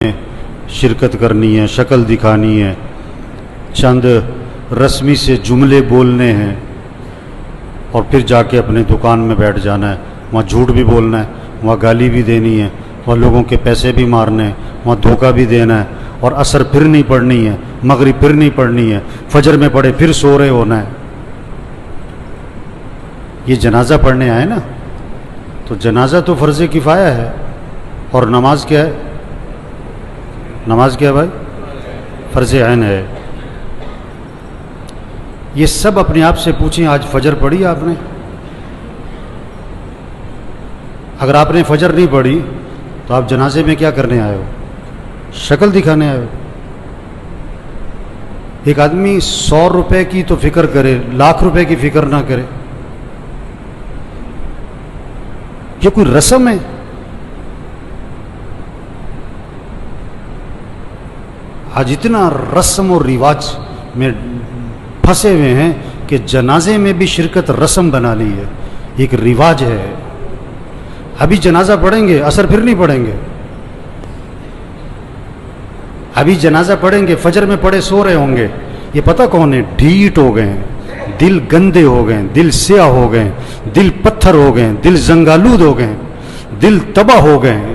شرکت کرنی ہے، شکل دکھانی ہے، چند رسمی سے جملے بولنے ہیں اور پھر جا کے اپنے دکان میں بیٹھ جانا ہے، وہاں جھوٹ بھی بولنا ہے، وہاں گالی بھی دینی ہے، وہاں لوگوں کے پیسے بھی مارنے ہیں، وہاں دھوکہ بھی دینا ہے، اور عصر پھر نہیں پڑھنی ہے، مغرب پھر نہیں پڑھنی ہے، فجر میں پڑھے پھر سو رہے ہونا ہے۔ یہ جنازہ پڑھنے آئے نا، تو جنازہ تو فرض کفایہ ہے، اور نماز کیا ہے؟ نماز کیا ہے بھائی؟ فرض عین ہے۔ یہ سب اپنے آپ سے پوچھیں، آج فجر پڑھی آپ نے؟ اگر آپ نے فجر نہیں پڑھی تو آپ جنازے میں کیا کرنے آئے ہو؟ شکل دکھانے آئے ہو۔ ایک آدمی 100 روپے کی تو فکر کرے، لاکھ روپے کی فکر نہ کرے، یہ کوئی رسم ہے؟ آج اتنا رسم اور رواج میں پھنسے ہوئے ہیں کہ جنازے میں بھی شرکت رسم بنا لی ہے، ایک رواج ہے۔ ابھی جنازہ پڑھیں گے، عصر پھر نہیں پڑھیں گے، ابھی جنازہ پڑھیں گے، فجر میں پڑھے سو رہے ہوں گے۔ یہ پتہ کون ہے؟ ڈھیٹ ہو گئے ہیں، دل گندے ہو گئے ہیں، دل سیاہ ہو گئے ہیں، دل پتھر ہو گئے ہیں، دل زنگالود ہو گئے ہیں، دل تباہ ہو گئے ہیں۔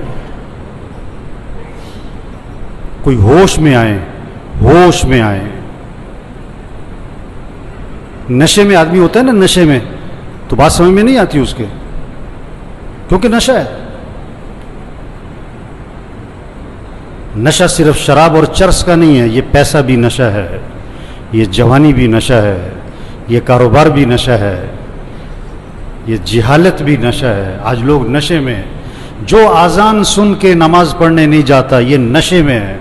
کوئی ہوش میں آئے، ہوش میں آئے۔ نشے میں آدمی ہوتا ہے نا، نشے میں تو بات سمجھ میں نہیں آتی اس کے، کیونکہ نشہ ہے۔ نشہ صرف شراب اور چرس کا نہیں ہے، یہ پیسہ بھی نشہ ہے، یہ جوانی بھی نشہ ہے، یہ کاروبار بھی نشہ ہے، یہ جہالت بھی نشہ ہے۔ آج لوگ نشے میں، جو اذان سن کے نماز پڑھنے نہیں جاتا یہ نشے میں ہے،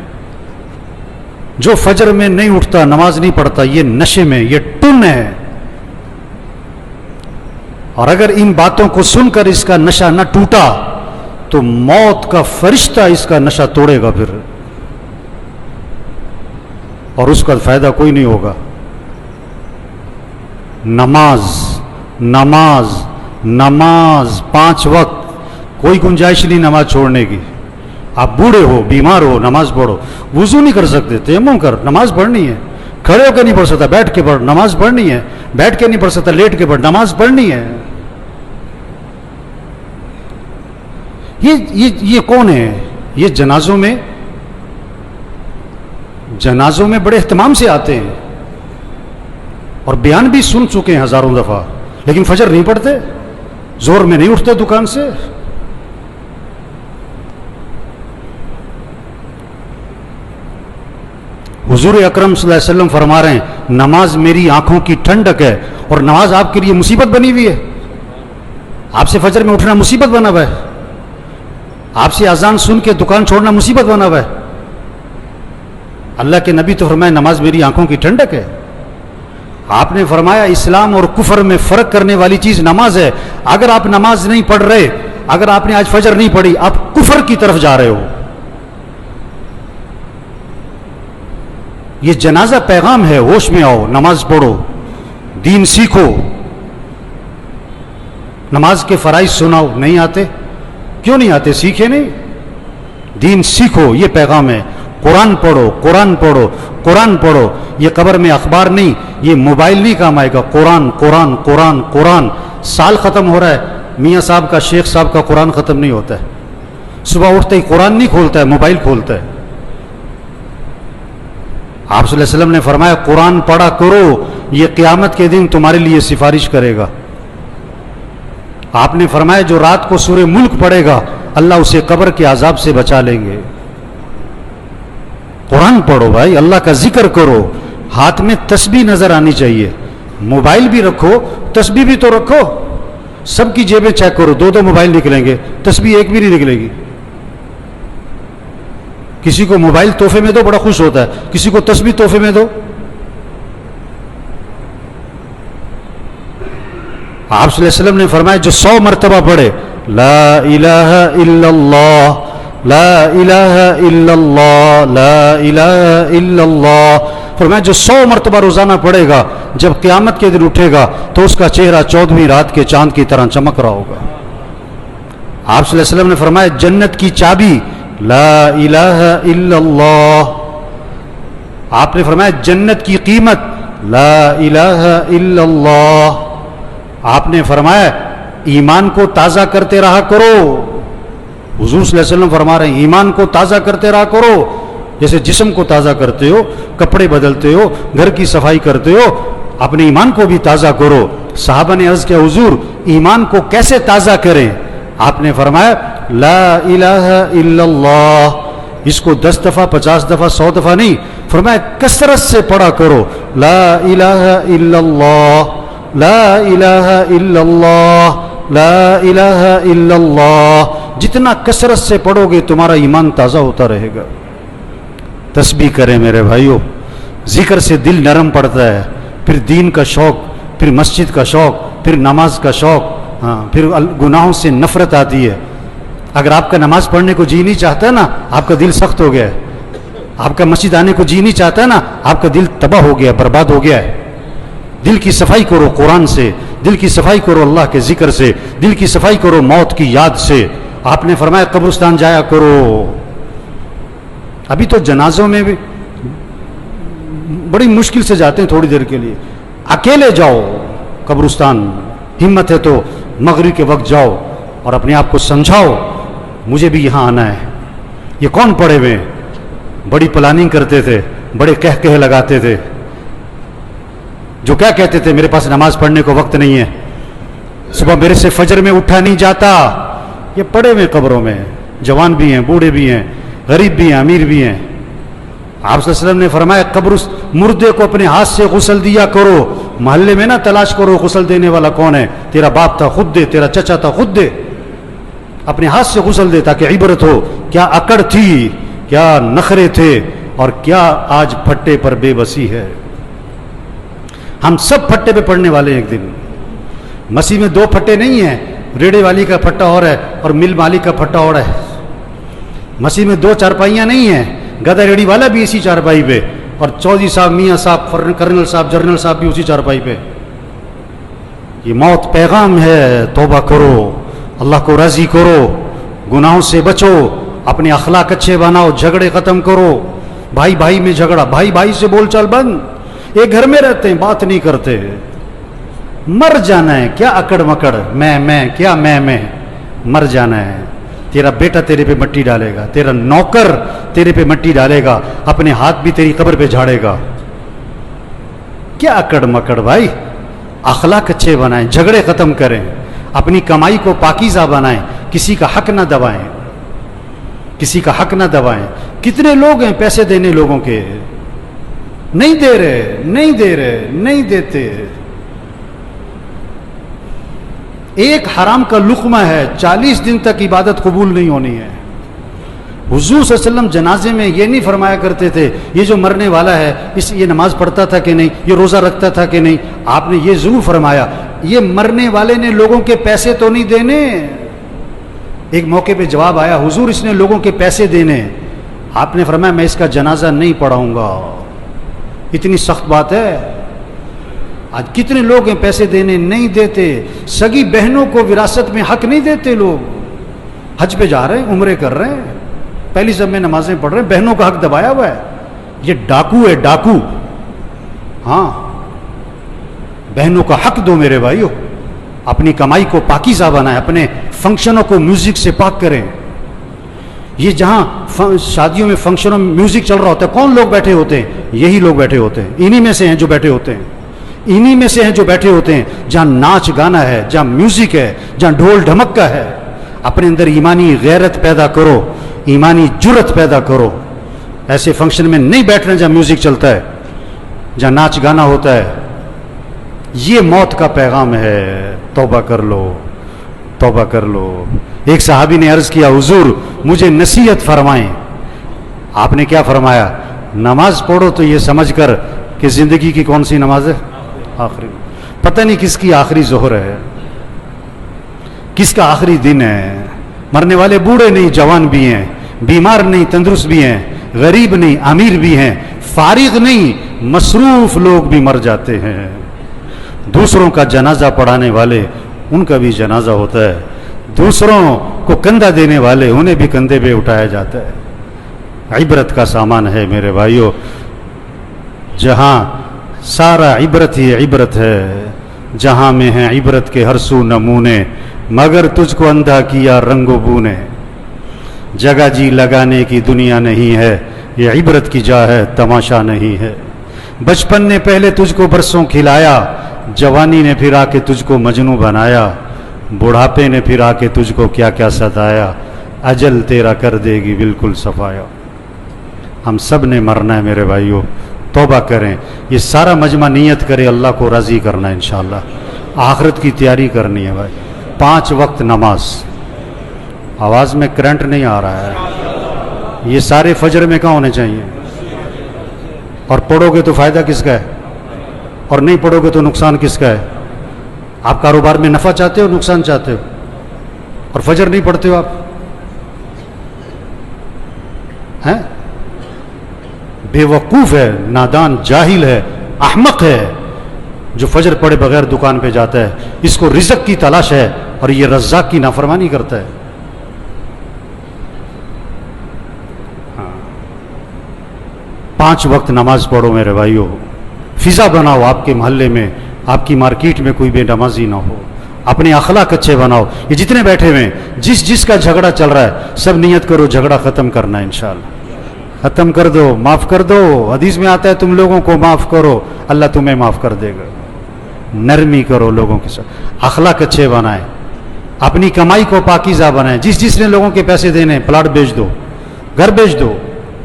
جو فجر میں نہیں اٹھتا نماز نہیں پڑھتا یہ نشے میں، یہ ٹن ہے۔ اور اگر ان باتوں کو سن کر اس کا نشہ نہ ٹوٹا تو موت کا فرشتہ اس کا نشہ توڑے گا پھر، اور اس کا فائدہ کوئی نہیں ہوگا۔ نماز نماز نماز 5 وقت، کوئی گنجائش نہیں نماز چھوڑنے کی۔ آپ بوڑھے ہو، بیمار ہو، نماز پڑھو۔ وضو نہیں کر سکتے، تیمم کر، نماز پڑھنی ہے۔ کھڑے ہو کے نہیں پڑھ سکتا، بیٹھ کے پڑھ، نماز پڑھنی ہے۔ بیٹھ کے نہیں پڑھ سکتا، لیٹ کے پڑھ، نماز پڑھنی ہے۔ یہ کون ہے؟ یہ جنازوں میں بڑے اہتمام سے آتے ہیں اور بیان بھی سن چکے ہیں ہزاروں دفعہ، لیکن فجر نہیں پڑھتے، زور میں نہیں اٹھتے دکان سے۔ حضور اکرم صلی اللہ علیہ وسلم فرما رہے ہیں نماز میری آنکھوں کی ٹھنڈک ہے، اور نماز آپ کے لیے مصیبت بنی ہوئی ہے۔ آپ سے فجر میں اٹھنا مصیبت بنا ہوا ہے، آپ سے اذان سن کے دکان چھوڑنا مصیبت بنا ہوا ہے۔ اللہ کے نبی تو فرمایا نماز میری آنکھوں کی ٹھنڈک ہے۔ آپ نے فرمایا اسلام اور کفر میں فرق کرنے والی چیز نماز ہے۔ اگر آپ نماز نہیں پڑھ رہے، اگر آپ نے آج فجر نہیں پڑھی، آپ کفر کی طرف جا رہے ہو۔ یہ جنازہ پیغام ہے، ہوش میں آؤ، نماز پڑھو، دین سیکھو۔ نماز کے فرائض سناؤ، نہیں آتے؟ کیوں نہیں آتے؟ سیکھے نہیں؟ دین سیکھو، یہ پیغام ہے۔ قرآن پڑھو، قرآن پڑھو، قرآن پڑھو۔ یہ قبر میں اخبار نہیں، یہ موبائل نہیں کام آئے گا۔ قرآن قرآن قرآن قرآن۔ سال ختم ہو رہا ہے، میاں صاحب کا، شیخ صاحب کا قرآن ختم نہیں ہوتا ہے۔ صبح اٹھتے ہی قرآن نہیں کھولتا ہے، موبائل کھولتا ہے۔ آپ صلی اللہ علیہ وسلم نے فرمایا قرآن پڑھا کرو، یہ قیامت کے دن تمہارے لیے سفارش کرے گا۔ آپ نے فرمایا جو رات کو سورہ ملک پڑھے گا اللہ اسے قبر کے عذاب سے بچا لیں گے۔ قرآن پڑھو بھائی، اللہ کا ذکر کرو، ہاتھ میں تسبیح نظر آنی چاہیے۔ موبائل بھی رکھو، تسبیح بھی تو رکھو۔ سب کی جیبیں چیک کرو، 2 موبائل نکلیں گے، تسبیح ایک بھی نہیں نکلے گی۔ کسی کو موبائل تحفے میں دو، بڑا خوش ہوتا ہے، کسی کو تسبیح تحفے میں دو۔ آپ صلی اللہ علیہ وسلم نے فرمایا جو 100 مرتبہ پڑھے لا الہ الا اللہ لا الہ الا اللہ لا الہ الا اللہ، فرمایا جو 100 مرتبہ روزانہ پڑھے گا جب قیامت کے دن اٹھے گا تو اس کا چہرہ 14ویں رات کے چاند کی طرح چمک رہا ہوگا۔ آپ صلی اللہ علیہ وسلم نے فرمایا جنت کی چابی لا الہ الا اللہ. آپ نے فرمایا جنت کی قیمت لا الہ الا اللہ. آپ نے فرمایا ایمان کو تازہ کرتے رہا کرو. حضور صلی اللہ علیہ وسلم فرما رہے ہیں ایمان کو تازہ کرتے رہا کرو. جیسے جسم کو تازہ کرتے ہو, کپڑے بدلتے ہو, گھر کی صفائی کرتے ہو, اپنے ایمان کو بھی تازہ کرو. صحابہ نے عرض کیا حضور ایمان کو کیسے تازہ کریں؟ آپ نے فرمایا لا الہ الا اللہ. اس کو 10 دفعہ 50 دفعہ 100 دفعہ نہیں, فرمایا کثرت سے پڑھا کرو. لا الہ الا اللہ, لا الہ الا اللہ, لا الہ الا اللہ. جتنا کثرت سے پڑھو گے تمہارا ایمان تازہ ہوتا رہے گا. تسبیح کریں میرے بھائیوں, ذکر سے دل نرم پڑتا ہے, پھر دین کا شوق, پھر مسجد کا شوق, پھر نماز کا شوق, پھر گناہوں سے نفرت آتی ہے. اگر آپ کا نماز پڑھنے کو جی نہیں چاہتا نا, آپ کا دل سخت ہو گیا ہے. آپ کا مسجد آنے کو جی نہیں چاہتا نا, آپ کا دل تباہ ہو گیا, برباد ہو گیا ہے. دل کی صفائی کرو قرآن سے, دل کی صفائی کرو اللہ کے ذکر سے, دل کی صفائی کرو موت کی یاد سے. آپ نے فرمایا قبرستان جایا کرو. ابھی تو جنازوں میں بھی بڑی مشکل سے جاتے ہیں تھوڑی دیر کے لیے. اکیلے جاؤ قبرستان, ہمت ہے تو مغرب کے وقت جاؤ اور اپنے آپ کو سمجھاؤ مجھے بھی یہاں آنا ہے. یہ کون پڑے ہوئے, بڑی پلاننگ کرتے تھے, بڑے کہہ لگاتے تھے, جو کیا کہتے تھے میرے پاس نماز پڑھنے کو وقت نہیں ہے, صبح میرے سے فجر میں اٹھا نہیں جاتا. یہ پڑے ہوئے قبروں میں, جوان بھی ہیں, بوڑھے بھی ہیں, غریب بھی ہیں, امیر بھی ہیں. آپ صلی اللہ علیہ وسلم نے فرمایا قبر مردے کو اپنے ہاتھ سے غسل دیا کرو. محلے میں نہ تلاش کرو غسل دینے والا کون ہے, تیرا باپ تھا خود دے, تیرا چچا تھا خود دے. اپنے ہاتھ سے غسل دے تاکہ عبرت ہو کیا اکڑ تھی, کیا نخرے تھے, اور کیا آج پھٹے پر بے بسی ہے. ہم سب پھٹے پہ پڑنے والے ہیں ایک دن. مسیح میں 2 پھٹے نہیں ہیں, ریڑے والی کا پھٹا اور ہے اور مل مالک کا پھٹا اور ہے. مسیح میں 2 چارپائیاں نہیں ہیں, گدا ریڑی والا بھی اسی چارپائی پہ, اور چودھری صاحب, میاں صاحب, کرنل صاحب, جرنل صاحب بھی اسی چارپائی پہ. یہ موت پیغام ہے, توبہ کرو, اللہ کو راضی کرو, گناہوں سے بچو, اپنے اخلاق اچھے بناؤ, جھگڑے ختم کرو. بھائی بھائی میں جھگڑا, بھائی بھائی سے بول چال بند. ایک گھر میں رہتے ہیں, بات نہیں کرتے. مر جانا ہے, کیا اکڑ مکڑ, میں کیا میں مر جانا ہے. تیرا بیٹا تیرے پہ مٹی ڈالے گا, تیرا نوکر تیرے پہ مٹی ڈالے گا, اپنے ہاتھ بھی تیری قبر پہ جھاڑے گا. کیا اکڑ مکڑ بھائی. اخلاق اچھے بنائیں, جھگڑے ختم کریں, اپنی کمائی کو پاکیزہ بنائیں, کسی کا حق نہ دبائیں, کسی کا حق نہ دبائیں. کتنے لوگ ہیں پیسے دینے لوگوں کے, نہیں دے رہے, نہیں دیتے. ایک حرام کا لقمہ ہے, 40 دن تک عبادت قبول نہیں ہونی ہے. حضور صلی اللہ علیہ وسلم جنازے میں یہ نہیں فرمایا کرتے تھے یہ جو مرنے والا ہے یہ نماز پڑھتا تھا کہ نہیں, یہ روزہ رکھتا تھا کہ نہیں. آپ نے یہ ضرور فرمایا یہ مرنے والے نے لوگوں کے پیسے تو نہیں دینے. ایک موقع پہ جواب آیا حضور اس نے لوگوں کے پیسے دینے. آپ نے فرمایا میں اس کا جنازہ نہیں پڑھاؤں گا. اتنی سخت بات ہے. آج کتنے لوگ ہیں پیسے دینے نہیں دیتے. سگی بہنوں کو وراثت میں حق نہیں دیتے لوگ. حج پہ جا رہے ہیں, عمرے کر رہے ہیں, پہلی سب میں نمازیں پڑھ رہے ہیں, بہنوں کا حق دبایا ہوا ہے. یہ ڈاکو ہے, ڈاکو. ہاں, بہنوں کا حق دو میرے بھائیو. اپنی کمائی کو پاکیزہ بنائیں, اپنے فنکشنوں کو میوزک سے پاک کریں. یہ جہاں شادیوں میں فنکشنوں میں میوزک چل رہا ہوتا ہے کون لوگ بیٹھے ہوتے ہیں؟ یہی لوگ بیٹھے ہوتے ہیں. انہی میں سے ہیں جو بیٹھے ہوتے ہیں, انہی میں سے ہیں جو بیٹھے ہوتے ہیں جہاں ناچ گانا ہے, جہاں میوزک ہے, جہاں ڈھول ڈھمک کا ہے. اپنے اندر ایمانی غیرت پیدا کرو, ایمانی جرت پیدا کرو. ایسے فنکشن میں نہیں بیٹھنا جہاں میوزک چلتا ہے, جہاں ناچ گانا ہوتا ہے. یہ موت کا پیغام ہے. توبہ کر لو, توبہ کر لو. ایک صحابی نے عرض کیا حضور مجھے نصیحت فرمائیں. آپ نے کیا فرمایا؟ نماز پڑھو تو یہ سمجھ کر کہ زندگی کی کون سی نماز ہے؟ آخری. پتہ نہیں کس کی آخری ظہر ہے, کس کا آخری دن ہے. مرنے والے بوڑھے نہیں جوان بھی ہیں, بیمار نہیں تندرست بھی ہیں, غریب نہیں امیر بھی ہیں, فارغ نہیں مصروف لوگ بھی مر جاتے ہیں. دوسروں کا جنازہ پڑھانے والے ان کا بھی جنازہ ہوتا ہے. دوسروں کو کندھا دینے والے انہیں بھی کندھے پہ اٹھایا جاتا ہے۔ عبرت کا سامان ہے میرے بھائیوں، جہاں سارا عبرت ہی عبرت ہے، جہاں میں ہیں عبرت کے ہر سو نمونے، مگر تجھ کو اندھا کیا رنگ و بو نے۔ جگہ جی لگانے کی دنیا نہیں ہے، یہ عبرت کی جا ہے، تماشا نہیں ہے۔ بچپن نے پہلے تجھ کو برسوں کھلایا، جوانی نے پھر آ کے تجھ کو مجنوں بنایا، بڑھاپے نے پھر آ کے تجھ کو کیا کیا ستایا، اجل تیرا کر دے گی بالکل صفایا۔ ہم سب نے مرنا ہے میرے بھائیوں، توبہ کریں، یہ سارا مجمع نیت کرے اللہ کو راضی کرنا ہے انشاءاللہ، آخرت کی تیاری کرنی ہے بھائی۔ 5 وقت نماز، آواز میں کرنٹ نہیں آ رہا ہے، یہ سارے فجر میں کہاں ہونے چاہیے؟ اور پڑھو گے تو فائدہ کس کا ہے، اور نہیں پڑھو گے تو نقصان کس کا ہے؟ آپ کاروبار میں نفع چاہتے ہو نقصان چاہتے ہو، اور فجر نہیں پڑھتے ہو آپ ہیں؟ بے وقوف ہے، نادان، جاہل ہے، احمق ہے جو فجر پڑھے بغیر دکان پہ جاتا ہے، اس کو رزق کی تلاش ہے اور یہ رزاق کی نافرمانی کرتا ہے۔ 5 وقت نماز پڑھو میرے بھائیوں، فضا بناؤ آپ کے محلے میں، آپ کی مارکیٹ میں کوئی بے نمازی نہ ہو، اپنے اخلاق اچھے بناؤ۔ یہ جتنے بیٹھے ہوئے ہیں، جس کا جھگڑا چل رہا ہے، سب نیت کرو جھگڑا ختم کرنا ہے انشاءاللہ، ختم کر دو، معاف کر دو۔ حدیث میں آتا ہے تم لوگوں کو معاف کرو، اللہ تمہیں معاف کر دے گا۔ نرمی کرو لوگوں کے ساتھ، اخلاق اچھے بنائیں، اپنی کمائی کو پاکیزہ بنائیں۔ جس نے لوگوں کے پیسے دینے، پلاٹ بیچ دو، گھر بیچ دو،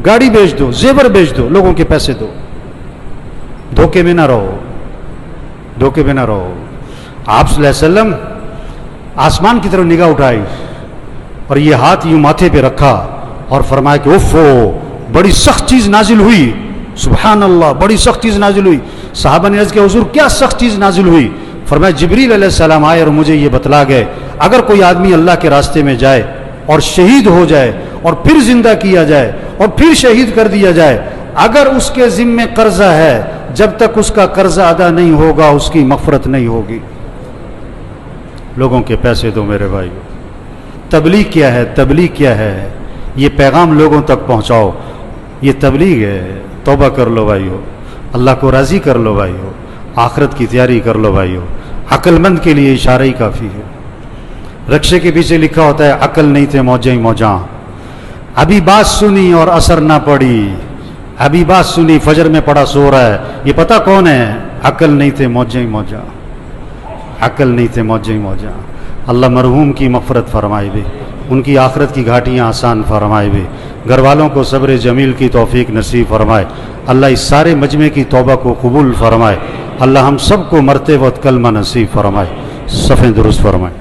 گاڑی بیچ دو، زیور بیچ دو، لوگوں کے پیسے دو، دھوکے میں نہ رہو، دھوکے میں نہ رہو۔ آپ صلی اللہ علیہ وسلم آسمان کی طرف نگاہ اٹھائی اور یہ ہاتھ یوں ماتھے پہ رکھا اور فرمایا کہ اوفو، بڑی سخت چیز نازل ہوئی، سبحان اللہ، بڑی سخت چیز نازل ہوئی۔ صحابہ نے عرض کیا حضور کیا سخت چیز نازل ہوئی؟ فرمایا جبریل علیہ السلام آئے اور مجھے یہ بتلا گئے، اگر کوئی آدمی اللہ کے راستے میں جائے اور شہید ہو جائے اور پھر زندہ کیا جائے اور پھر شہید کر دیا جائے، اگر اس کے ذمے قرضہ ہے، جب تک اس کا قرضہ ادا نہیں ہوگا اس کی مغفرت نہیں ہوگی۔ لوگوں کے پیسے دو میرے بھائی۔ تبلیغ کیا ہے؟ تبلیغ کیا ہے؟ یہ پیغام لوگوں تک پہنچاؤ، یہ تبلیغ ہے۔ توبہ کر لو بھائیو، اللہ کو راضی کر لو بھائیو، آخرت کی تیاری کر لو بھائیو۔ عقل مند کے لیے اشارہ ہی کافی ہے۔ رکشے کے پیچھے لکھا ہوتا ہے عقل نہیں تھے موجیں ہی موجاں، ابھی بات سنی اور اثر نہ پڑی، ابھی بات سنی فجر میں پڑا سو رہا ہے، یہ پتہ کون ہے؟ عقل نہیں تھے موجیں ہی موجاں، عقل نہیں تھے موجیں ہی موجاں۔ اللہ مرحوم کی مغفرت فرمائے بھی، ان کی آخرت کی گھاٹیاں آسان فرمائے بھی، گھر والوں کو صبر جمیل کی توفیق نصیب فرمائے۔ اللہ اس سارے مجمع کی توبہ کو قبول فرمائے۔ اللہ ہم سب کو مرتے وقت کلمہ نصیب فرمائے۔ صفیں درست فرمائے۔